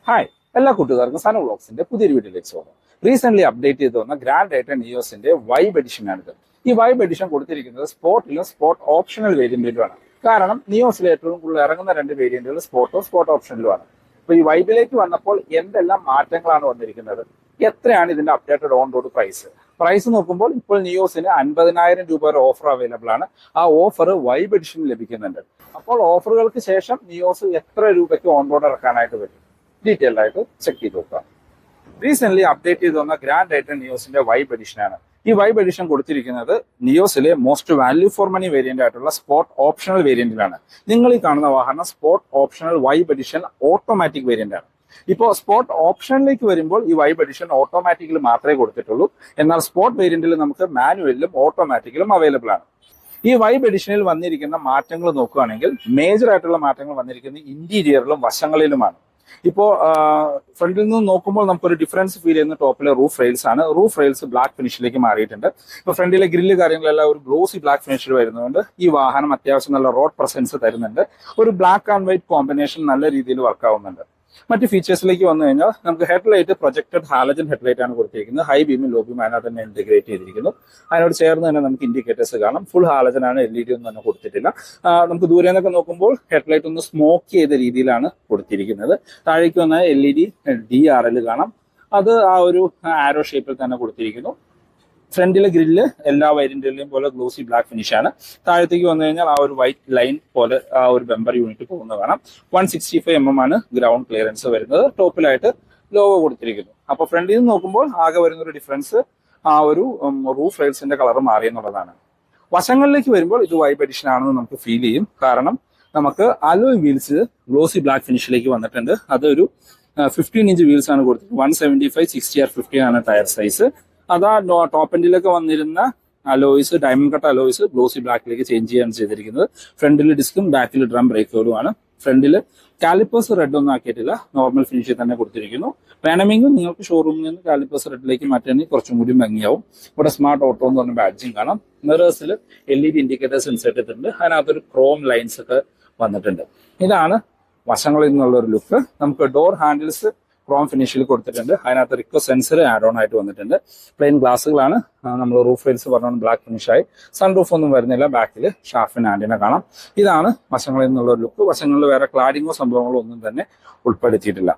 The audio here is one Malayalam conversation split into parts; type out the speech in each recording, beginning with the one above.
ഹായ് എല്ലാ കൂട്ടുകാർക്കും സന വ്ളോഗ്സിന്റെ പുതിയൊരു വീഡിയോയിലേക്ക് സ്വാഗതം. റീസെന്റ് അപ്ഡേറ്റ് ചെയ്ത് വന്ന ഗ്രാൻഡ് ഐറ്റൻ നിയോസിന്റെ വൈബ് എഡിഷൻ ആണിത്. ഈ വൈബ് എഡിഷൻ കൊടുത്തിരിക്കുന്നത് സ്പോർട്ടിലും സ്പോർട്ട് ഓപ്ഷണൽ വേരിയന്റിലുമാണ്. കാരണം നിയോസിലെ ഏറ്റവും കൂടുതൽ ഇറങ്ങുന്ന രണ്ട് വേരിയന്റുകൾ സ്പോർട്ടോ സ്പോർട്ട് ഓപ്ഷനിലുമാണ്. അപ്പൊ ഈ വൈബിലേക്ക് വന്നപ്പോൾ എന്തെല്ലാം മാറ്റങ്ങളാണ് വന്നിരിക്കുന്നത്, എത്രയാണ് ഇതിന്റെ അപ്ഡേറ്റഡ് ഓൺ റോഡ് പ്രൈസ് നോക്കുമ്പോൾ ഇപ്പോൾ നിയോസിന് 50,000 രൂപ വരെ ഓഫർ അവൈലബിൾ ആണ്. ആ ഓഫർ വൈബ് എഡിഷനിൽ ലഭിക്കുന്നുണ്ട്. അപ്പോൾ ഓഫറുകൾക്ക് ശേഷം നിയോസ് എത്ര രൂപയ്ക്ക് ഓൺ റോഡ് ഇറക്കാനായിട്ട് പറ്റും, ഡീറ്റെയിൽഡ് ആയിട്ട് ചെക്ക് ചെയ്ത് നോക്കാം. റീസെന്റ് അപ്ഡേറ്റ് ചെയ്ത് വന്ന ഗ്രാൻഡ് ഐറ്റൻ നിയോസിന്റെ വൈബ് എഡിഷൻ ആണ്. ഈ വൈബ് എഡിഷൻ കൊടുത്തിരിക്കുന്നത് നിയോസിലെ most value for money variant ആയിട്ടുള്ള സ്പോർട്ട് ഓപ്ഷണൽ വേരിയന്റിലാണ്. നിങ്ങൾ ഈ കാണുന്ന വാഹനം sport optional vibe edition automatic variant ആണ്. ഇപ്പോൾ സ്പോർട്ട് ഓപ്ഷനിലേക്ക് വരുമ്പോൾ ഈ വൈബ് എഡിഷൻ ഓട്ടോമാറ്റിക്കിൽ മാത്രമേ കൊടുത്തിട്ടുള്ളൂ. എന്നാൽ സ്പോർട്ട് വേരിയന്റിൽ നമുക്ക് മാനുവലിലും ഓട്ടോമാറ്റിക്കിലും അവൈലബിൾ ആണ്. ഈ വൈബ് എഡിഷനിൽ വന്നിരിക്കുന്ന മാറ്റങ്ങൾ നോക്കുകയാണെങ്കിൽ മേജർ ആയിട്ടുള്ള മാറ്റങ്ങൾ വന്നിരിക്കുന്നത് ഇന്റീരിയറിലും വശങ്ങളിലുമാണ്. ഇപ്പോ ഫ്രണ്ടിൽ നിന്ന് നോക്കുമ്പോൾ നമുക്കൊരു ഡിഫറൻസ് ഫീൽ ചെയ്യുന്ന ടോപ്പിലെ റൂഫ് റെയിൽസ് ആണ്. റൂഫ് റെയിൽസ് ബ്ലാക്ക് ഫിനിഷിലേക്ക് മാറിയിട്ടുണ്ട്. ഇപ്പൊ ഫ്രണ്ടിലെ ഗ്രില്ല് കാര്യങ്ങളെല്ലാം ഒരു ഗ്ലോസി ബ്ലാക്ക് ഫിനിഷിൽ വരുന്നതുകൊണ്ട് ഈ വാഹനം അത്യാവശ്യം നല്ല റോഡ് പ്രസൻസ് തരുന്നുണ്ട്. ഒരു ബ്ലാക്ക് ആൻഡ് വൈറ്റ് കോമ്പിനേഷൻ നല്ല രീതിയിൽ വർക്ക് ആവുന്നുണ്ട്. മറ്റ് ഫീച്ചേഴ്സിലേക്ക് വന്നു കഴിഞ്ഞാൽ നമുക്ക് ഹെഡ്ലൈറ്റ് പ്രൊജക്റ്റഡ് ഹാലജൻ ഹെഡ്ലൈറ്റ് ആണ് കൊടുത്തിരിക്കുന്നത്. ഹൈ ബീമും ലോ ബീമും അതിനകത്ത് തന്നെ ഇന്റഗ്രേറ്റ് ചെയ്തിരിക്കുന്നു. അതിനോട് ചേർന്ന് തന്നെ നമുക്ക് ഇൻഡിക്കേറ്റേഴ്സ് കാണാം. ഫുൾ ഹാലജൻ ആണ്, LED ഒന്നും തന്നെ കൊടുത്തിട്ടില്ല. നമുക്ക് ദൂരെ നിന്നൊക്കെ നോക്കുമ്പോൾ ഹെഡ്ലൈറ്റ് ഒന്ന് സ്മോക്ക് ചെയ്ത രീതിയിലാണ് കൊടുത്തിരിക്കുന്നത്. താഴേക്ക് വന്ന LED DRL കാണാം. അത് ആ ഒരു ആരോ ഷേപ്പിൽ തന്നെ കൊടുത്തിരിക്കുന്നു. ഫ്രണ്ടിലെ ഗ്രില്ല് എല്ലാ വേരിയന്റിലെയും പോലെ ഗ്ലോസി ബ്ലാക്ക് ഫിനിഷ് ആണ്. താഴത്തേക്ക് വന്നു കഴിഞ്ഞാൽ ആ ഒരു വൈറ്റ് ലൈൻ പോലെ ആ ഒരു ബമ്പർ യൂണിറ്റ് പോകുന്നത് കാണാം. 165 mm ആണ് ഗ്രൗണ്ട് ക്ലിയറൻസ് വരുന്നത്. ടോപ്പിലായിട്ട് ലോഗോ കൊടുത്തിരിക്കുന്നു. അപ്പൊ ഫ്രണ്ടിൽ നിന്ന് നോക്കുമ്പോൾ ആകെ വരുന്ന ഒരു ഡിഫറൻസ് ആ ഒരു റൂഫ് റെയിൽസിന്റെ കളർ മാറി എന്നുള്ളതാണ്. വശങ്ങളിലേക്ക് വരുമ്പോൾ ഇത് വൈബ് എഡിഷൻ ആണെന്ന് നമുക്ക് ഫീൽ ചെയ്യും. കാരണം നമുക്ക് അലോയ് വീൽസ് ഗ്ലോസി ബ്ലാക്ക് ഫിനിഷിലേക്ക് വന്നിട്ടുണ്ട്. അതൊരു 15 ഇഞ്ച് വീൽസ് ആണ് കൊടുത്തത്. 175 60R15 ആണ് ടയർ സൈസ്. അതാ ടോപ്പ് എൻഡിലൊക്കെ വന്നിരുന്ന alloys diamond cut alloys glossy ബ്ലാക്കിലേക്ക് ചേഞ്ച് ചെയ്യാണ് ചെയ്തിരിക്കുന്നത്. ഫ്രണ്ടിൽ ഡിസ്കും ബാക്കിൽ ഡ്രം ബ്രേക്കുകളുമാണ്. ഫ്രണ്ടിൽ കാലിപ്പേഴ്സ് റെഡ് ഒന്നും ആക്കിയിട്ടില്ല, നോർമൽ ഫിനിഷിൽ തന്നെ കൊടുത്തിരിക്കുന്നു. വേണമെങ്കിൽ നിങ്ങൾക്ക് ഷോറൂമിൽ നിന്ന് കാലിപ്പേഴ്സ് റെഡിലേക്ക് മാറ്റുകയാണെങ്കിൽ കുറച്ചും കൂടി ഭംഗിയാവും. ഇവിടെ സ്മാർട്ട് ഓട്ടോ എന്ന് പറഞ്ഞ ബാഡ്ജിങ് കാണാം. മിറേഴ്സിൽ LED ഇൻഡിക്കേറ്റേഴ്സ് ഇൻസെർട്ട് ചെയ്തിട്ടുണ്ട്. അതിനകത്തൊരു ക്രോം ലൈൻസ് ഒക്കെ വന്നിട്ടുണ്ട്. ഇതാണ് വശങ്ങളിൽ നിന്നുള്ള ഒരു ലുക്ക്. നമുക്ക് ഡോർ ഹാൻഡിൽസ് ക്രോം ഫിനിഷിൽ കൊടുത്തിട്ടുണ്ട്. അതിനകത്ത് റിക്വ സെൻസർ ആഡ് ഓൺ ആയിട്ട് വന്നിട്ടുണ്ട്. പ്ലെയിൻ ഗ്ലാസുകളാണ്. നമ്മൾ റൂഫ് റെയിൽസ് പറഞ്ഞ ബ്ലാക്ക് ഫിനിഷായി. സൺറൂഫ് ഒന്നും വരുന്നില്ല. ബാക്കിൽ ഷാഫിൻ ആന്റിന കാണാം. ഇതാണ് വശങ്ങളിൽ നിന്നുള്ള ഒരു ലുക്ക്. വശങ്ങളിൽ വേറെ ക്ലാഡിങ്ങോ സംഭവങ്ങളോ ഒന്നും തന്നെ ഉൾപ്പെടുത്തിയിട്ടില്ല.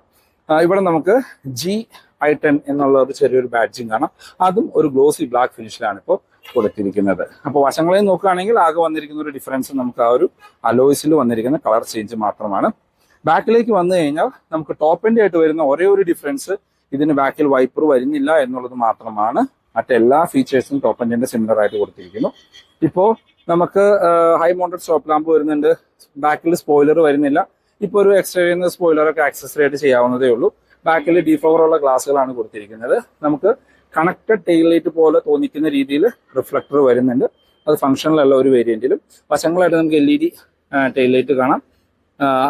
ഇവിടെ നമുക്ക് GI10 എന്നുള്ള ഒരു ചെറിയൊരു ബാഡ്ജിങ് കാണാം. അതും ഒരു ഗ്ലോസി ബ്ലാക്ക് ഫിനിഷിലാണ് ഇപ്പോൾ കൊടുത്തിരിക്കുന്നത്. അപ്പോൾ വശങ്ങളിൽ നോക്കുകയാണെങ്കിൽ ആകെ വന്നിരിക്കുന്ന ഒരു ഡിഫറൻസ് നമുക്ക് ആ ഒരു അലോയ്സിൽ വന്നിരിക്കുന്ന കളർ ചേഞ്ച് മാത്രമാണ്. ബാക്കിലേക്ക് വന്നു കഴിഞ്ഞാൽ നമുക്ക് ടോപ്പ് എൻഡ് ആയിട്ട് വരുന്ന ഒരേ ഒരു ഡിഫറൻസ് ഇതിന് ബാക്കിൽ വൈപ്പർ വരുന്നില്ല എന്നുള്ളത് മാത്രമാണ്. മറ്റെല്ലാ ഫീച്ചേഴ്സും ടോപ്പ് എൻഡിന്റെ സിമിലർ ആയിട്ട് കൊടുത്തിരിക്കുന്നു. ഇപ്പോൾ നമുക്ക് ഹൈ മൗണ്ടഡ് സ്റ്റോപ്പ് ലാമ്പ് വരുന്നുണ്ട്. ബാക്കിൽ സ്പോയിലർ വരുന്നില്ല. ഇപ്പോൾ ഒരു എക്സ്ട്രാ ചെയ്യുന്ന സ്പോയിലറൊക്കെ ആക്സസറി ആയിട്ട് ചെയ്യാവുന്നതേ ഉള്ളൂ. ബാക്കിൽ ഡീഫ്ലവർ ഉള്ള ഗ്ലാസുകളാണ് കൊടുത്തിരിക്കുന്നത്. നമുക്ക് കണക്റ്റഡ് ടെയിൽ ലൈറ്റ് പോലെ തോന്നിക്കുന്ന രീതിയിൽ റിഫ്ലക്ടർ വരുന്നുണ്ട്. അത് ഫംഗ്ഷനിലല്ല ഒരു വേരിയന്റിലും. വശങ്ങളായിട്ട് നമുക്ക് LED ടെയിൽ ലൈറ്റ് കാണാം.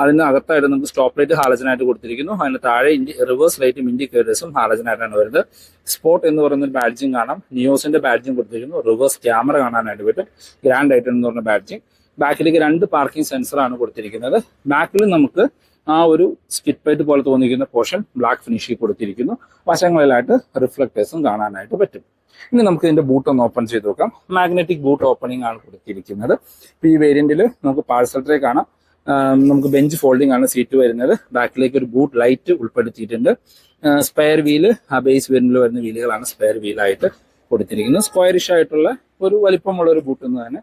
അതിന് അകത്തായിട്ട് നമുക്ക് സ്റ്റോപ്പ് ലൈറ്റ് ഹാലജനായിട്ട് കൊടുത്തിരിക്കുന്നു. അതിന് താഴെ റിവേഴ്സ് ലൈറ്റും ഇൻഡിക്കേറ്റേഴ്സും ഹാലജനായിട്ടാണ് വരുന്നത്. സ്പോർട്ട് എന്ന് പറയുന്ന ഒരു ബാഡ്ജിങ് കാണാം. നിയോസിന്റെ ബാഡ്ജിങ് കൊടുത്തിരിക്കുന്നു. റിവേഴ്സ് ക്യാമറ കാണാനായിട്ട് പറ്റും. ഗ്രാൻഡ് ഐറ്റൻ എന്ന് പറഞ്ഞ ബാഡ്ജിങ്. ബാക്കിലേക്ക് 2 പാർക്കിംഗ് സെൻസറാണ് കൊടുത്തിരിക്കുന്നത്. ബാക്കിൽ നമുക്ക് ആ ഒരു സ്കിറ്റ് പൈറ്റ് പോലെ തോന്നിക്കുന്ന പോർഷൻ ബ്ലാക്ക് ഫിനിഷിൽ കൊടുത്തിരിക്കുന്നു. വശങ്ങളിലായിട്ട് റിഫ്ലക്ടേഴ്സും കാണാനായിട്ട് പറ്റും. ഇനി നമുക്ക് ഇതിന്റെ ബൂട്ട് ഒന്ന് ഓപ്പൺ ചെയ്ത് നോക്കാം. മാഗ്നറ്റിക് ബൂട്ട് ഓപ്പണിംഗ് ആണ് കൊടുത്തിരിക്കുന്നത്. ഈ വേരിയന്റിൽ നമുക്ക് പാഴ്സൽ ട്രേ കാണാം. നമുക്ക് ബെഞ്ച് ഫോൾഡിംഗ് ആണ് സീറ്റ് വരുന്നത്. ബാക്കിലേക്ക് ഒരു ബൂട്ട് ലൈറ്റ് ഉൾപ്പെടുത്തിയിട്ടുണ്ട്. സ്പെയർ വീല് ആ ബേസ് വേരിയന്റിൽ വരുന്ന വീലുകളാണ് സ്പെയർ വീലായിട്ട് കൊടുത്തിരിക്കുന്നത്. സ്ക്വയറിഷ് ആയിട്ടുള്ള ഒരു വലിപ്പമുള്ള ഒരു ബൂട്ട് എന്ന് തന്നെ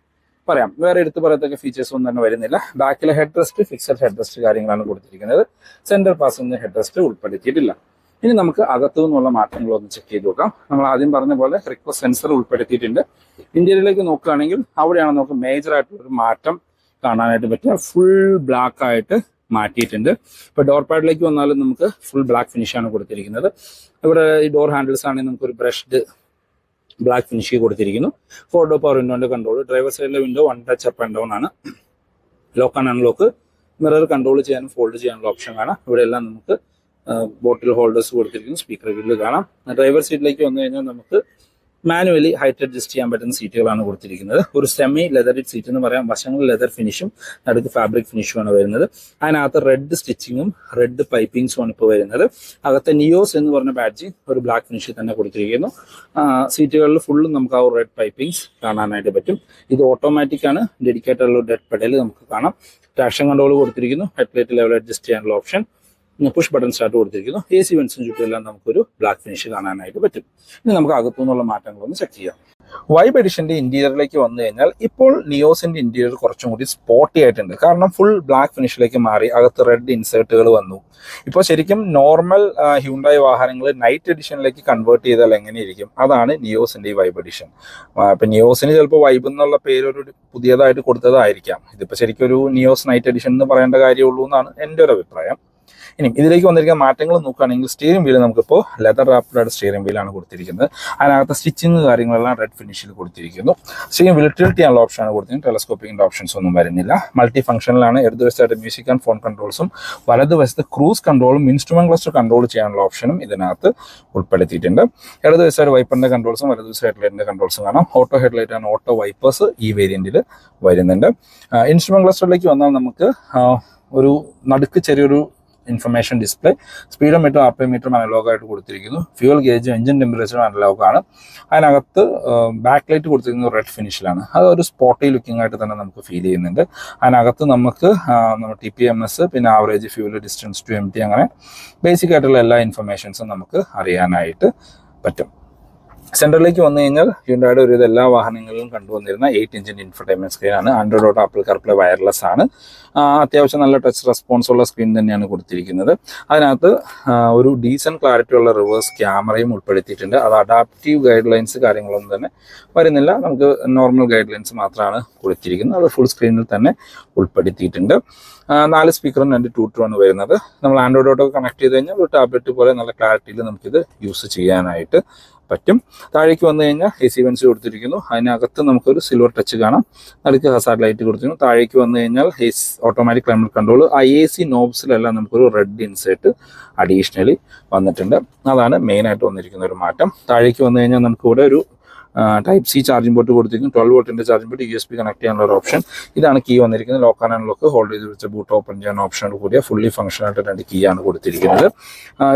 പറയാം. വേറെ എടുത്ത് പറയത്തക്ക ഫീച്ചേഴ്സ് ഒന്നും തന്നെ വരുന്നില്ല. ബാക്കിലെ head rest fixed head rest കാര്യങ്ങളാണ് കൊടുത്തിരിക്കുന്നത്. സെന്റർ പാസഞ്ചർ ഹെഡ് റെസ്റ്റ് ഉൾപ്പെടുത്തിയിട്ടില്ല. ഇനി നമുക്ക് അകത്തു നിന്നുള്ള മാറ്റങ്ങളൊന്ന് ചെക്ക് ചെയ്ത് നോക്കാം. നമ്മൾ ആദ്യം പറഞ്ഞ പോലെ റിക്വസ്റ്റ് സെൻസർ ഉൾപ്പെടുത്തിയിട്ടുണ്ട്. ഇന്ത്യയിലേക്ക് നോക്കുകയാണെങ്കിൽ അവിടെയാണ് നമുക്ക് മേജർ ആയിട്ടുള്ള ഒരു മാറ്റം കാണാനായിട്ട് പറ്റുക. ഫുൾ ബ്ലാക്ക് ആയിട്ട് മാറ്റിയിട്ടുണ്ട്. ഇപ്പൊ ഡോർ പാഡിലേക്ക് വന്നാലും നമുക്ക് ഫുൾ ബ്ലാക്ക് ഫിനിഷ് ആണ് കൊടുത്തിരിക്കുന്നത്. ഇവിടെ ഈ ഡോർ ഹാൻഡിൽസ് ആണെങ്കിൽ നമുക്കൊരു ബ്രഷ്ഡ് ബ്ലാക്ക് ഫിനിഷ് കൊടുത്തിരിക്കുന്നു. 4 ഡോർ പവർ വിൻഡോന്റെ കൺട്രോൾ. ഡ്രൈവർ സൈഡിലെ window 1 touch up and down ആണ്. Lock and unlock. Mirror control ചെയ്യാനും ഫോൾഡ് ചെയ്യാനുള്ള ഓപ്ഷൻ കാണാം. ഇവിടെ എല്ലാം നമുക്ക് ബോട്ടിൽ ഹോൾഡേഴ്സ് കൊടുത്തിരിക്കുന്നു. സ്പീക്കർ ഗ്രില്ല് കാണാം. ഡ്രൈവർ സീറ്റിലേക്ക് വന്നു കഴിഞ്ഞാൽ നമുക്ക് മാനുവലി ഹൈറ്റ് അഡ്ജസ്റ്റ് ചെയ്യാൻ പറ്റുന്ന സീറ്റുകളാണ് കൊടുത്തിരിക്കുന്നത്. ഒരു സെമി ലെതറിഡ് സീറ്റ് എന്ന് പറയാം. വശങ്ങളിൽ ലെതർ ഫിനിഷും നടുക്ക് ഫാബ്രിക് ഫിനിഷുമാണ് വരുന്നത്. അതിനകത്ത് റെഡ് സ്റ്റിച്ചിങ്ങും റെഡ് പൈപ്പിംഗ്സും ആണ് ഇപ്പോൾ വരുന്നത്. അകത്തെ നിയോസ് എന്ന് പറഞ്ഞ ബാഡ്ജ് ഒരു ബ്ലാക്ക് ഫിനിഷിൽ തന്നെ കൊടുത്തിരിക്കുന്നു. സീറ്റുകളിൽ ഫുള്ളും നമുക്ക് ആ റെഡ് പൈപ്പിംഗ്സ് കാണാനായിട്ട് പറ്റും. ഇത് ഓട്ടോമാറ്റിക് ആണ്. ഡെഡിക്കേറ്റഡ് ഉള്ള ഡെഡ് പെഡൽ നമുക്ക് കാണാം. ട്രാക്ഷൻ കൺട്രോൾ കൊടുത്തിരിക്കുന്നു. ഹെഡ്ലൈറ്റ് ലെവൽ അഡ്ജസ്റ്റ് ചെയ്യാനുള്ള ഓപ്ഷൻ, പുഷ് ബട്ടൺ സ്റ്റാർട്ട് കൊടുത്തിരിക്കുന്നു. AC വെന്റ്സിന് ചുറ്റുമെല്ലാം നമുക്കൊരു ബ്ലാക്ക് ഫിനിഷ് കാണാനായിട്ട് പറ്റും. ഇനി നമുക്ക് അകത്തുനിന്നുള്ള മാറ്റങ്ങളൊന്ന് ചെക്ക് ചെയ്യാം. വൈബ് എഡിഷന്റെ ഇന്റീരിയറിലേക്ക് വന്നു കഴിഞ്ഞാൽ ഇപ്പോൾ നിയോസിന്റെ ഇന്റീരിയർ കുറച്ചും കൂടി സ്പോർട്ടി ആയിട്ടുണ്ട്. കാരണം ഫുൾ ബ്ലാക്ക് ഫിനിഷിലേക്ക് മാറി, അകത്ത് റെഡ് ഇൻസേർട്ടുകൾ വന്നു. ഇപ്പോൾ ശരിക്കും നോർമൽ ഹ്യുണ്ടായി വാഹനങ്ങൾ നൈറ്റ് എഡിഷനിലേക്ക് കൺവേർട്ട് ചെയ്താൽ എങ്ങനെയിരിക്കും, അതാണ് നിയോസിന്റെ ഈ വൈബ് എഡിഷൻ. ഇപ്പൊ നിയോസിന് ചിലപ്പോൾ വൈബ് എന്നുള്ള പേര് ഒരു പുതിയതായിട്ട് കൊടുത്തതായിരിക്കാം. ഇതിപ്പോ ശരിക്കും ഒരു നിയോസ് നൈറ്റ് എഡിഷൻ എന്ന് പറയേണ്ട കാര്യമുള്ളൂ എന്നാണ് എൻ്റെ ഒരു അഭിപ്രായം. ഇനി ഇതിലേക്ക് വന്നിരിക്കുന്ന മാറ്റങ്ങൾ നോക്കുകയാണെങ്കിൽ സ്റ്റിയറിംഗ് വീല് നമുക്കിപ്പോൾ ലെതർ റാപ്ഡ് സ്റ്റിയറിംഗ് വീലാണ് കൊടുത്തിരിക്കുന്നത്. അതിനകത്ത് സ്റ്റിച്ചിങ് കാര്യങ്ങളെല്ലാം റെഡ് ഫിനിഷിൽ കൊടുത്തിരിക്കുന്നു. സ്റ്റിയറിംഗ് വീല് ടിൽറ്റ് ചെയ്യാനുള്ള ഓപ്ഷനാണ് കൊടുത്തിരിക്കുന്നത്. ടെലസ്കോപ്പിക്കിന്റെ ഓപ്ഷൻസ് ഒന്നും വരുന്നില്ല. മൾട്ടി ഫംഗ്ഷനിലാണ്. ഇടതുവശത്തായിട്ട് മ്യൂസിക് ആൻഡ് ഫോൺ കൺട്രോൾസും വലതുവശത്ത് ക്രൂസ് കൺട്രോളും ഇൻസ്ട്രുമെന്റ് ക്ലസ്റ്റർ കൺട്രോൾ ചെയ്യാനുള്ള ഓപ്ഷനും ഇതിനകത്ത് ഉൾപ്പെടുത്തിയിട്ടുണ്ട്. ഇടതുവശത്തായിട്ട് വൈപ്പറിന്റെ കൺട്രോൾസും വലതുവശ ഹെഡ്ലൈറ്റിന്റെ കൺട്രോൾസും കാണാം. ഓട്ടോ ഹെഡ്ലൈറ്റ് ആണ് ഓട്ടോ വൈപ്പേഴ്സ് ഈ വേരിയന്റിൽ വരുന്നുണ്ട്. ഇൻസ്ട്രുമെന്റ് ക്ലസ്റ്ററിലേക്ക് വന്നാൽ നമുക്ക് ഒരു നടുക്ക് ചെറിയൊരു ഇൻഫർമേഷൻ ഡിസ്പ്ലേ, സ്പീഡോമീറ്ററും RPM മീറ്ററും അനലോഗായിട്ട് കൊടുത്തിരിക്കുന്നു. ഫ്യൂൽ ഗേജും എഞ്ചിൻ ടെമ്പറേച്ചറും അനലോഗാണ്. അതിനകത്ത് ബാക്ക് ലൈറ്റ് കൊടുത്തിരിക്കുന്നത് റെഡ് ഫിനിഷിലാണ്. അത് ഒരു സ്പോട്ടി ലുക്കിംഗ് ആയിട്ട് തന്നെ നമുക്ക് ഫീൽ ചെയ്യുന്നുണ്ട്. അതിനകത്ത് നമുക്ക് TPMS, പിന്നെ average fuel, distance to MT, അങ്ങനെ ബേസിക് ആയിട്ടുള്ള എല്ലാ ഇൻഫർമേഷൻസും നമുക്ക് അറിയാനായിട്ട് പറ്റും. സെൻട്രലിലേക്ക് വന്നു കഴിഞ്ഞാൽ ഹ്യുണ്ടായുടെ ഒരു എല്ലാ വാഹനങ്ങളിലും കണ്ടുവന്നിരുന്ന 8-inch ഇൻഫർടൈൻമെന്റ് സ്ക്രീനാണ്. Android auto, Apple CarPlay wireless ആണ്. അത്യാവശ്യം നല്ല ടച്ച് റെസ്പോൺസ് ഉള്ള സ്ക്രീൻ തന്നെയാണ് കൊടുത്തിരിക്കുന്നത്. അതിനകത്ത് ഒരു ഡീസൻറ്റ് ക്ലാരിറ്റി ഉള്ള റിവേഴ്സ് ക്യാമറയും ഉൾപ്പെടുത്തിയിട്ടുണ്ട്. അത് അഡാപ്റ്റീവ് ഗൈഡ് ലൈൻസ് കാര്യങ്ങളൊന്നും തന്നെ വരുന്നില്ല. നമുക്ക് നോർമൽ ഗൈഡ് ലൈൻസ് മാത്രമാണ് കൊടുത്തിരിക്കുന്നത്. അത് ഫുൾ സ്ക്രീനിൽ തന്നെ ഉൾപ്പെടുത്തിയിട്ടുണ്ട്. 4 സ്പീക്കറും 2 2-1 വരുന്നത്. നമ്മൾ ആൻഡ്രോയിഡ് ഓട്ടോ കണക്ട് ചെയ്ത് കഴിഞ്ഞാൽ ഒരു ടാബ്ലറ്റ് പോലെ നല്ല ക്ലാരിറ്റിയിൽ നമുക്കിത് യൂസ് ചെയ്യാനായിട്ട് പറ്റും. താഴേക്ക് വന്നു കഴിഞ്ഞാൽ AC വെന്റ്സ് കൊടുത്തിരിക്കുന്നു. അതിനകത്ത് നമുക്കൊരു സിൽവർ ടച്ച് കാണാം. നടുക്ക് ഹസാർഡ് ലൈറ്റ് കൊടുത്തിരിക്കുന്നു. താഴേക്ക് വന്നു കഴിഞ്ഞാൽ ഓട്ടോമാറ്റിക് ക്ലൈമറ്റ് കൺട്രോൾ, AC നോബ്സിലെല്ലാം നമുക്കൊരു റെഡ് ഇൻസേർട്ട് അഡീഷണലി വന്നിട്ടുണ്ട്. അതാണ് മെയിനായിട്ട് വന്നിരിക്കുന്ന ഒരു മാറ്റം. താഴേക്ക് വന്നു കഴിഞ്ഞാൽ നമുക്കിവിടെ ഒരു Type-C ചാർജിംഗ് പോർട്ട് കൊടുത്തിരിക്കുന്നു. 12 വോൾട്ടിന്റെ ചാർജിംഗ് പോർട്ട്, USB കണക്ട് ചെയ്യാനുള്ള ഒരു ഓപ്ഷൻ. ഇതാണ് കീ വന്നിരിക്കുന്നത്. ലോക്ക് ആൻഡ് അൺലോക്ക്, ഹോൾഡ് ചെയ്ത് വെച്ച ബൂട്ട് ഓപ്പൺ ചെയ്യാൻ ഓപ്ഷനോട് കൂടിയ ഫുള്ളി ഫംഗ്ഷൻ ആയിട്ട് 2 കീ ആണ് കൊടുത്തിരിക്കുന്നത്.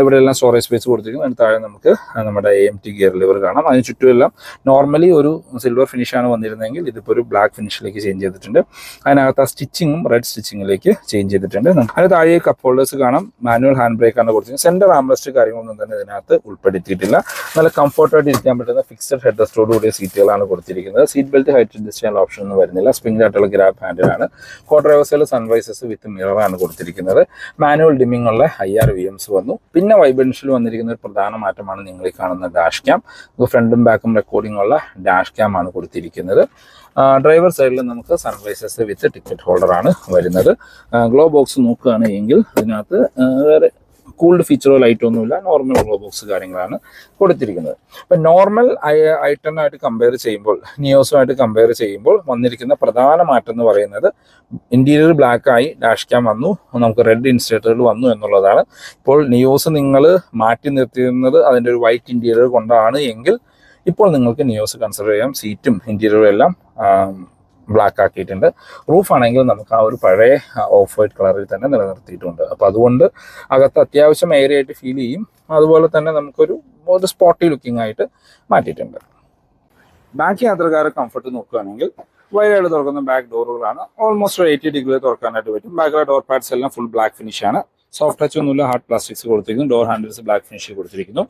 ഇവിടെ എല്ലാം സ്റ്റോറേജ് സ്പേസ് കൊടുത്തിരിക്കുന്നു. അതിന് താഴെ നമുക്ക് നമ്മുടെ AMT ഗിയർ ലിവർ കാണാം. അതിന് ചുറ്റുമെല്ലാം നോർമലി ഒരു സിൽവർ ഫിനിഷാണ് വന്നിരുന്നതെങ്കിൽ ഇതിപ്പോൾ ഒരു ബ്ലാക്ക് ഫിനിഷിലേക്ക് ചേഞ്ച് ചെയ്തിട്ടുണ്ട്. അതിനകത്ത് ആ സ്റ്റിച്ചിങ്ങും റെഡ് സ്റ്റിച്ചിങ്ങിലേക്ക് ചേഞ്ച് ചെയ്തിട്ടുണ്ട്. അതിന് താഴെ കപ്പ് ഹോൾഡേഴ്സ് കാണാം. മാനുവൽ ഹാൻഡ് ബ്രേക്ക് ആണ് കൊടുത്തിരിക്കുന്നത്. സെന്റർ ആംറസ്റ്റ് കാര്യങ്ങളൊന്നും തന്നെ ഇതിനകത്ത് ഉൾപ്പെടുത്തിയിട്ടില്ല. നല്ല കംഫർട്ടായിട്ട് ഇരിക്കാൻ പറ്റുന്ന ഫിക്സഡ് ഹെഡ് റെസ്റ്റോട് കൂടിയ സീറ്റുകളാണ് കൊടുത്തിരിക്കുന്നത്. സീറ്റ് ബെൽറ്റ് ഹൈറ്റ് അഡ്ജസ്റ്റ് ചെയ്യാനുള്ള ഓപ്ഷൻ ഒന്നും വരുന്നില്ല. സ്പ്രിംഗ് ആയിട്ടുള്ള ഗ്രാബ് ഹാൻഡിലാണ്. കോ ഡ്രൈവേഴ്സിൽ സൺവൈസസ് വിത്ത് മിററാണ് കൊടുത്തിരിക്കുന്നത്. മാനുവൽ ഡിമ്മിംഗ് ഉള്ള IR VMs വന്നു. പിന്നെ വൈബ് എഡിഷനിൽ വന്നിരിക്കുന്ന ഒരു പ്രധാന മാറ്റമാണ് നിങ്ങൾ ഈ കാണുന്ന ഡാഷ് ക്യാം. ഫ്രണ്ടും ബാക്കും റെക്കോർഡിംഗ് ഉള്ള ഡാഷ് ക്യാം ആണ് കൊടുത്തിരിക്കുന്നത്. ഡ്രൈവർ സൈഡിൽ നമുക്ക് സൺവൈസസ് വിത്ത് ടിക്കറ്റ് ഹോൾഡർ ആണ് വരുന്നത്. ഗ്ലോ ബോക്സ് നോക്കുകയാണെങ്കിൽ ഇതിനകത്ത് വേറെ കൂൾഡ് ഫീച്ചറോ ലൈറ്റോ ഒന്നുമില്ല. നോർമൽ ഗ്ലോ ബോക്സ് കാര്യങ്ങളാണ് കൊടുത്തിരിക്കുന്നത്. ഇപ്പം നോർമൽ i10 ആയിട്ട് കമ്പയർ ചെയ്യുമ്പോൾ, നിയോസുമായിട്ട് കമ്പയർ ചെയ്യുമ്പോൾ വന്നിരിക്കുന്ന പ്രധാന മാറ്റം എന്ന് പറയുന്നത് ഇന്റീരിയർ ബ്ലാക്ക് ആയി ഡാഷ് ക്യാം വന്നു, നമുക്ക് റെഡ് ഇൻസ്റ്റേറ്ററുകൾ വന്നു എന്നുള്ളതാണ്. ഇപ്പോൾ നിയോസ് നിങ്ങൾ മാറ്റി നിർത്തിയിരുന്നത് അതിൻ്റെ ഒരു വൈറ്റ് ഇന്റീരിയർ കൊണ്ടാണ് എങ്കിൽ ഇപ്പോൾ നിങ്ങൾക്ക് നിയോസ് കൺസിഡർ ചെയ്യാം. സീറ്റും ഇന്റീരിയറും എല്ലാം ബ്ലാക്ക് ആക്കിയിട്ടുണ്ട്. റൂഫ് ആണെങ്കിൽ നമുക്ക് ആ ഒരു പഴയ ഓഫ് വൈറ്റ് കളറിൽ തന്നെ നിലനിർത്തിയിട്ടുണ്ട്. അപ്പോൾ അതുകൊണ്ട് അകത്ത് അത്യാവശ്യം ഏരിയ ആയിട്ട് ഫീൽ ചെയ്യും. അതുപോലെ തന്നെ നമുക്കൊരു സ്പോട്ടി ലുക്കിംഗ് ആയിട്ട് മാറ്റിയിട്ടുണ്ട്. ബാക്ക് യാത്രക്കാരെ കംഫർട്ട് നോക്കുകയാണെങ്കിൽ വൈഡായിട്ട് തുറക്കുന്ന ബാക്ക് ഡോറുകളാണ്. ഓൾമോസ്റ്റ് 80 ഡിഗ്രി തുറക്കാനായിട്ട് പറ്റും. ബാക്കിലെ ഡോർ പാഡ്സ് എല്ലാം ഫുൾ ബ്ലാക്ക് ഫിനിഷ് ആണ്. സോഫ്റ്റ് ടച്ച് ഒന്നുമില്ല. ഹാർഡ് പ്ലാസ്റ്റിക്സ് കൊടുത്തിരിക്കുന്നു. ഡോർ ഹാൻഡിൽസ് ബ്ലാക്ക് ഫിനിഷ് കൊടുത്തിരിക്കുന്നു.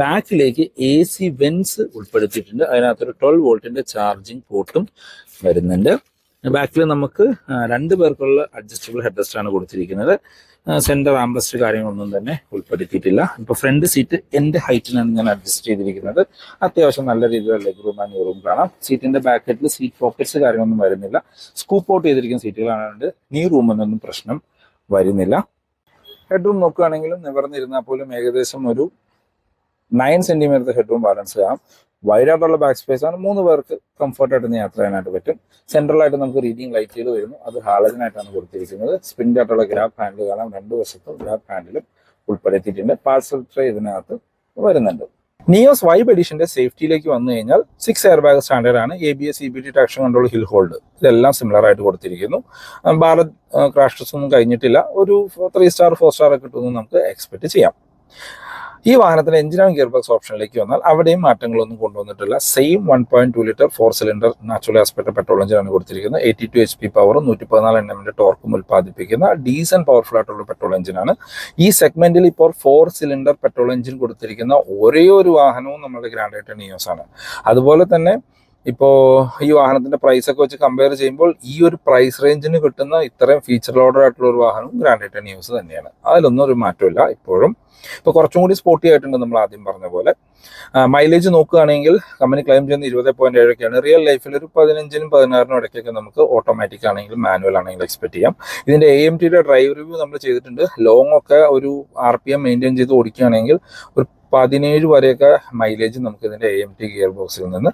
ബാക്കിലേക്ക് AC വെന്റ്സ് ഉൾപ്പെടുത്തിയിട്ടുണ്ട്. അതിനകത്തൊരു 12 വോൾട്ടിന്റെ ചാർജിങ് പോർട്ടും വരുന്നുണ്ട്. ബാക്കിൽ നമുക്ക് 2 പേർക്കുള്ള അഡ്ജസ്റ്റബിൾ ഹെഡ് റെസ്റ്റ് ആണ് കൊടുത്തിരിക്കുന്നത്. സെന്റർ ആംബ്രസ്റ്റ് കാര്യങ്ങളൊന്നും തന്നെ ഉൾപ്പെടുത്തിയിട്ടില്ല. ഇപ്പോൾ ഫ്രണ്ട് സീറ്റ് എൻ്റെ ഹൈറ്റിനാണ് ഞാൻ അഡ്ജസ്റ്റ് ചെയ്തിരിക്കുന്നത്. അത്യാവശ്യം നല്ല രീതിയിലുള്ള ലെഗ് റൂം ആൻഡ് റൂം കാണാം. സീറ്റിന്റെ ബാക്ക് ഹെഡിൽ സീറ്റ് പോക്കറ്റ്സ് കാര്യങ്ങളൊന്നും വരുന്നില്ല. സ്കൂപ്പ് ഔട്ട് ചെയ്തിരിക്കുന്ന സീറ്റുകളാണ്. നീ റൂമിനൊന്നും പ്രശ്നം വരുന്നില്ല. ഹെഡ് റൂം നോക്കുകയാണെങ്കിലും നിവർന്നിരുന്നാൽ പോലും ഏകദേശം ഒരു 9 സെന്റിമീറ്റർ ഹെഡ് റൂം ബാലൻസ് ചെയ്യാം. വൈഡായിട്ടുള്ള ബാക്ക് സ്പേസ് ആണ്. 3 പേർക്ക് കംഫർട്ടായിട്ട് യാത്ര ചെയ്യാനായിട്ട് പറ്റും. സെൻട്രലായിട്ട് നമുക്ക് റീഡിംഗ് ലൈറ്റുകൾ വരുന്നു. അത് ഹാലജനായിട്ടാണ് കൊടുത്തിരിക്കുന്നത്. സ്പ്രിന്റ് ആയിട്ടുള്ള ഗ്രാബ് ഹാൻഡിൽ കാണാം. 2 വശത്തും ഗ്രാബ് ഹാൻഡിലും ഉൾപ്പെടുത്തിയിട്ടുണ്ട്. പാർസൽ ട്രേ ഇതിനകത്ത് വരുന്നുണ്ട്. നിയോസ് വൈബ് എഡിഷന്റെ സേഫ്റ്റിയിലേക്ക് വന്നു കഴിഞ്ഞാൽ 6 എയർ ബാഗ് സ്റ്റാൻഡേർഡ് ആണ്. ABS, EBD, traction control, hill hold ഇതെല്ലാം സിമിലർ ആയിട്ട് കൊടുത്തിരിക്കുന്നു. ഭാരത് ക്രാഷ് ടെസ്റ്റ് ഒന്നും കഴിഞ്ഞിട്ടില്ല. ഒരു 3 സ്റ്റാർ 4 സ്റ്റാർ ഒക്കെ കിട്ടുമെന്ന് നമുക്ക് എക്സ്പെക്ട് ചെയ്യാം. ഈ വാഹനത്തിന് എഞ്ചിൻ ആൻഡ് ഗിയർ ബോക്സ് ഓപ്ഷനിലേക്ക് വന്നാൽ അവിടെയും മാറ്റങ്ങളൊന്നും കൊണ്ടുവന്നിട്ടില്ല. Same 1.2 litre 4 cylinder natural aspect petrol എഞ്ചിനാണ് കൊടുത്തിരിക്കുന്നത്. 82 HP പവറും 114 Nm ടോർക്കും ഉൽപ്പാദിപ്പിക്കുന്ന ഡീസന്റ് പവർഫുൾ ആയിട്ടുള്ള പെട്രോൾ എഞ്ചിനാണ്. ഈ സെഗ്മെന്റിൽ ഇപ്പോൾ 4 സിലിണ്ടർ പെട്രോൾ എഞ്ചിൻ കൊടുത്തിരിക്കുന്ന ഒരേ ഒരു വാഹനവും നമ്മുടെ ഗ്രാൻഡ് ഐറ്റൺ നിയോസ് ആണ്. അതുപോലെ തന്നെ ഇപ്പോൾ ഈ വാഹനത്തിന്റെ പ്രൈസ് ഒക്കെ വെച്ച് കമ്പയർ ചെയ്യുമ്പോൾ ഈ ഒരു പ്രൈസ് റേഞ്ചിന് കിട്ടുന്ന ഇത്രയും ഫീച്ചർ ലോഡഡ് ആയിട്ടുള്ള ഒരു വാഹനവും ഗ്രാൻഡ് ഐറ്റൺ നിയോസ് തന്നെയാണ്. അതിലൊന്നും ഒരു മാറ്റമില്ല. ഇപ്പോഴും ഇപ്പോൾ കുറച്ചും കൂടി സ്പോർട്ടി ആയിട്ടുണ്ട്. നമ്മൾ ആദ്യം പറഞ്ഞ പോലെ മൈലേജ് നോക്കുകയാണെങ്കിൽ കമ്പനി ക്ലെയിം ചെയ്യുന്ന 20.7 റിയൽ ലൈഫിൽ ഒരു 15-നും 16-നും ഇടയ്ക്കൊക്കെ നമുക്ക് ഓട്ടോമാറ്റിക് ആണെങ്കിലും മാനുവൽ ആണെങ്കിലും എക്സ്പെക്ട് ചെയ്യാം. ഇതിന്റെ AMTയുടെ ഡ്രൈവ് റിവ്യൂ നമ്മൾ ചെയ്തിട്ടുണ്ട്. ലോങ് ഒക്കെ ഒരു RPM മെയിൻറ്റെയിൻ ചെയ്ത് ഓടിക്കുകയാണെങ്കിൽ ഒരു 17 വരെയൊക്കെ മൈലേജ് നമുക്ക് ഇതിന്റെ AMT ഗിയർ ബോക്സിൽ നിന്ന്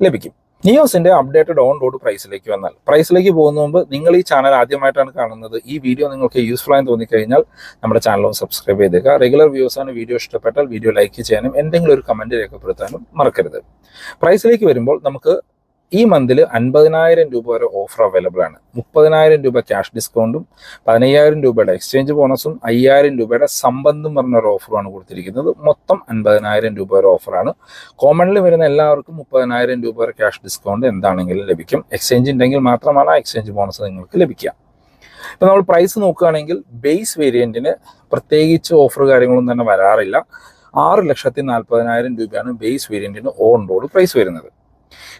ലഭിക്കും. നിയോസിന്റെ അപ്ഡേറ്റഡ് ഓൺ റോഡ് പ്രൈസിലേക്ക് വന്നാൽ, പ്രൈസിലേക്ക് പോകുന്ന മുമ്പ് നിങ്ങൾ ഈ ചാനൽ ആദ്യമായിട്ടാണ് കാണുന്നത്, ഈ വീഡിയോ നിങ്ങൾക്ക് യൂസ്ഫുൾ ആയി തോന്നിക്കഴിഞ്ഞാൽ നമ്മുടെ ചാനൽ ഒന്ന് സബ്സ്ക്രൈബ് ചെയ്തേക്കുക. റെഗുലർ വ്യൂസാണ്. വീഡിയോ ഇഷ്ടപ്പെട്ടാൽ വീഡിയോ ലൈക്ക് ചെയ്യാനും എന്തെങ്കിലും ഒരു കമന്റ് രേഖപ്പെടുത്താനും മറക്കരുത്. പ്രൈസിലേക്ക് വരുമ്പോൾ നമുക്ക് ഈ മന്തിൽ 50,000 രൂപ വരെ ഓഫർ അവൈലബിൾ ആണ്. 30,000 രൂപ ക്യാഷ് ഡിസ്കൗണ്ടും 15,000 രൂപയുടെ എക്സ്ചേഞ്ച് ബോണസും 5,000 രൂപയുടെ സമ്പന്തും പറഞ്ഞൊരു ഓഫറാണ് കൊടുത്തിരിക്കുന്നത്. മൊത്തം 50,000 രൂപ വരെ ഓഫറാണ്. കോമണിൽ വരുന്ന എല്ലാവർക്കും 30,000 രൂപ വരെ ക്യാഷ് ഡിസ്കൗണ്ട് എന്താണെങ്കിലും ലഭിക്കും. എക്സ്ചേഞ്ച് ഉണ്ടെങ്കിൽ മാത്രമാണ് ആ എക്സ്ചേഞ്ച് ബോണസ് നിങ്ങൾക്ക് ലഭിക്കുക. ഇപ്പം നമ്മൾ പ്രൈസ് നോക്കുകയാണെങ്കിൽ ബേസ് വേരിയന്റിന് പ്രത്യേകിച്ച് ഓഫർ കാര്യങ്ങളൊന്നും തന്നെ വരാറില്ല. 6,40,000 രൂപയാണ് ബേസ് വേരിയന്റിന് ഓൺ റോഡ് പ്രൈസ് വരുന്നത്.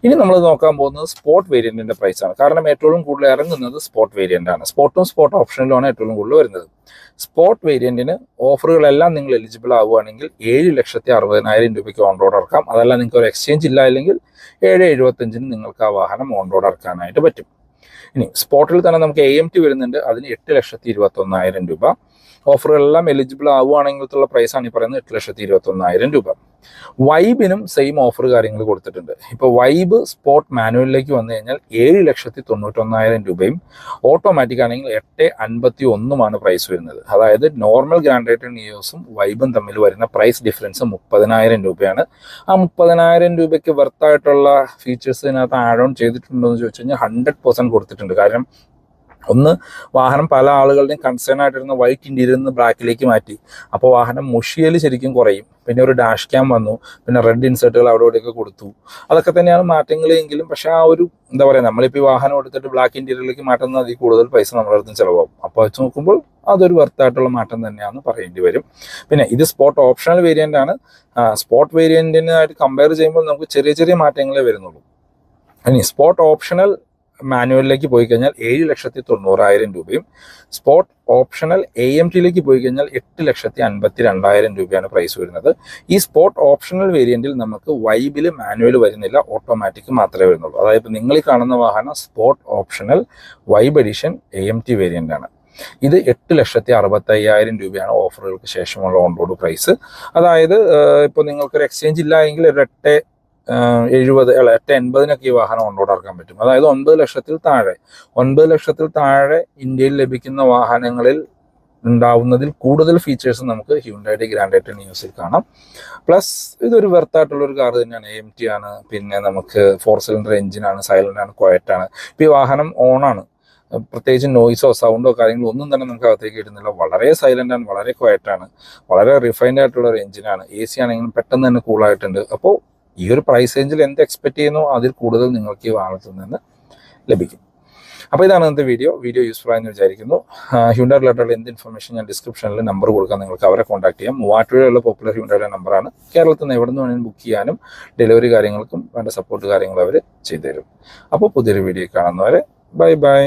ഇനി നമ്മൾ നോക്കാൻ പോകുന്നത് സ്പോർട്ട് വേരിയന്റിന്റെ പ്രൈസാണ്. കാരണം ഏറ്റവും കൂടുതൽ ഇറങ്ങുന്നത് സ്പോർട്ട് വേരിയന്റ് ആണ്. സ്പോർട്ടും സ്പോർട്ട് ഓപ്ഷനിലുമാണ് ഏറ്റവും കൂടുതൽ വരുന്നത്. സ്പോർട്ട് വേരിയന്റിന് ഓഫറുകളെല്ലാം നിങ്ങൾ എലിജിബിൾ ആവുകയാണെങ്കിൽ 7,60,000 രൂപയ്ക്ക് ഓൺ റോഡ് ഇറക്കാം. അതല്ല നിങ്ങൾക്ക് ഒരു എക്സ്ചേഞ്ച് ഇല്ല അല്ലെങ്കിൽ 7,75,000 നിങ്ങൾക്ക് ആ വാഹനം ഓൺ റോഡ് ഇറക്കാനായിട്ട് പറ്റും. ഇനി സ്പോർട്ടിൽ തന്നെ നമുക്ക് AMT വരുന്നുണ്ട്. അതിന് 8,21,000 രൂപ. ഓഫറുകളെല്ലാം എലിജിബിൾ ആവുകയാണെങ്കിലുള്ള പ്രൈസാണ് ഈ പറയുന്നത് 8,21,000 രൂപ. വൈബിനും സെയിം ഓഫർ കാര്യങ്ങൾ കൊടുത്തിട്ടുണ്ട്. ഇപ്പോൾ വൈബ് സ്പോർട്ട് മാനുവലിലേക്ക് വന്നു കഴിഞ്ഞാൽ 7,91,000 രൂപയും ഓട്ടോമാറ്റിക് ആണെങ്കിൽ 8,51,000 പ്രൈസ് വരുന്നത്. അതായത് നോർമൽ ഗ്രാൻഡ് ഐറ്റൺ നിയോസും വൈബും തമ്മിൽ വരുന്ന പ്രൈസ് ഡിഫറൻസ് 30,000 രൂപയാണ്. ആ 30,000 രൂപയ്ക്ക് വെർത്തായിട്ടുള്ള ഫീച്ചേഴ്സ് ഇതിനകത്ത് ആഡ് ഓൺ ചെയ്തിട്ടുണ്ടോ എന്ന് ചോദിച്ചു കഴിഞ്ഞാൽ 100% കൊടുത്തിട്ടുണ്ട്. കാരണം ഒന്ന്, വാഹനം പല ആളുകളുടെയും കൺസേൺ ആയിട്ടിരുന്ന വൈറ്റ് ഇന്റീരിയറിൽ നിന്ന് ബ്ലാക്കിലേക്ക് മാറ്റി. അപ്പോൾ വാഹനം മുഷിയൽ ശരിക്കും കുറയും. പിന്നെ ഒരു ഡാഷ് ക്യാം വന്നു, പിന്നെ റെഡ് ഇൻസേർട്ടുകൾ അവിടെ ഇവിടെയൊക്കെ കൊടുത്തു. അതൊക്കെ തന്നെയാണ് മാറ്റങ്ങളെങ്കിലും പക്ഷെ ആ ഒരു എന്താ പറയുക, നമ്മളിപ്പോൾ ഈ വാഹനം എടുത്തിട്ട് ബ്ലാക്ക് ഇന്റീരിയറിലേക്ക് മാറ്റുന്ന അതിൽ കൂടുതൽ പൈസ നമ്മുടെ അടുത്ത് ചിലവാകും. അപ്പോൾ വെച്ച് നോക്കുമ്പോൾ അതൊരു വർത്തായിട്ടുള്ള മാറ്റം തന്നെയാണെന്ന് പറയേണ്ടി വരും. പിന്നെ ഇത് സ്പോർട്ട് ഓപ്ഷണൽ വേരിയന്റ് ആണ്. സ്പോർട്ട് വേരിയന്റിനായിട്ട് കമ്പയർ ചെയ്യുമ്പോൾ നമുക്ക് ചെറിയ ചെറിയ മാറ്റങ്ങളെ വരുന്നുള്ളൂ. ഇനി സ്പോർട്ട് ഓപ്ഷണൽ മാനുവലിലേക്ക് പോയി കഴിഞ്ഞാൽ 7,90,000 രൂപയും സ്പോർട്ട് ഓപ്ഷണൽ AMTയിലേക്ക് പോയി കഴിഞ്ഞാൽ 8,52,000 രൂപയാണ് പ്രൈസ് വരുന്നത്. ഈ സ്പോർട്ട് ഓപ്ഷണൽ വേരിയന്റിൽ നമുക്ക് വൈബിൽ മാനുവൽ വരുന്നില്ല, ഓട്ടോമാറ്റിക് മാത്രമേ വരുന്നുള്ളൂ. അതായത് നിങ്ങൾ ഈ കാണുന്ന വാഹനം sport optional vibe edition AMT variant ആണ്. ഇത് 8,65,000 രൂപയാണ് ഓഫറുകൾക്ക് ശേഷമുള്ള ഓൺ റോഡ് പ്രൈസ്. അതായത് ഇപ്പോൾ നിങ്ങൾക്കൊരു എക്സ്ചേഞ്ച് ഇല്ല എങ്കിൽ ഒരു 8,80,000 ഈ വാഹനം ഓൺ റോഡ് ഇറക്കാൻ പറ്റും. അതായത് 9 ലക്ഷത്തിൽ താഴെ ഇന്ത്യയിൽ ലഭിക്കുന്ന വാഹനങ്ങളിൽ ഉണ്ടാവുന്നതിൽ കൂടുതൽ ഫീച്ചേഴ്സ് നമുക്ക് ഹ്യുണ്ടായുടെ ഗ്രാൻഡ് ഐറ്റൺ നിയോസിൽ കാണാം. പ്ലസ് ഇതൊരു വെർത്തായിട്ടുള്ള ഒരു കാർ തന്നെയാണ്. AMT ആണ്. പിന്നെ നമുക്ക് 4 സിലിണ്ടർ എഞ്ചിനാണ്, സൈലന്റ് ആണ്, ക്വയറ്റ് ആണ്. ഇപ്പോൾ ഈ വാഹനം ഓണാണ്. പ്രത്യേകിച്ച് നോയ്സോ സൗണ്ടോ കാര്യങ്ങളോ ഒന്നും തന്നെ നമുക്ക് അകത്തേക്ക് കിട്ടുന്നില്ല. വളരെ സൈലന്റ് ആണ്, വളരെ ക്വയറ്റ് ആണ്, വളരെ റിഫൈൻഡ് ആയിട്ടുള്ള ഒരു എഞ്ചിനാണ്. AC ആണെങ്കിലും പെട്ടെന്ന് തന്നെ കൂളായിട്ടുണ്ട്. അപ്പോൾ ഈ ഒരു പ്രൈസ് റേഞ്ചിൽ എന്ത് എക്സ്പെക്ട് ചെയ്യുന്നോ അതിൽ കൂടുതൽ നിങ്ങൾക്ക് ഈ വാഹനത്തിൽ നിന്ന് ലഭിക്കും. അപ്പോൾ ഇതാണ് ഇന്നത്തെ വീഡിയോ യൂസ്ഫുൾ ആയെന്ന് വിചാരിക്കുന്നു. ഹ്യുണ്ടായി റിലേറ്റഡ് എന്ത് ഇൻഫർമേഷൻ ഞാൻ ഡിസ്ക്രിപ്ഷനിൽ നമ്പർ കൊടുക്കാം, നിങ്ങൾക്ക് അവരെ കോൺടാക്ട് ചെയ്യാം. മൂവാറ്റുപുഴയുള്ള പോപ്പുലർ ഹ്യുണ്ടായുടെ നമ്പറാണ്. കേരളത്തിൽ നിന്ന് എവിടെ നിന്ന് വേണമെങ്കിലും ബുക്ക് ചെയ്യാനും ഡെലിവറി കാര്യങ്ങൾക്കും വേണ്ട സപ്പോർട്ട് കാര്യങ്ങൾ അവർ ചെയ്തു തരും. അപ്പോൾ പുതിയൊരു വീഡിയോ കാണുന്നവരെ ബൈ.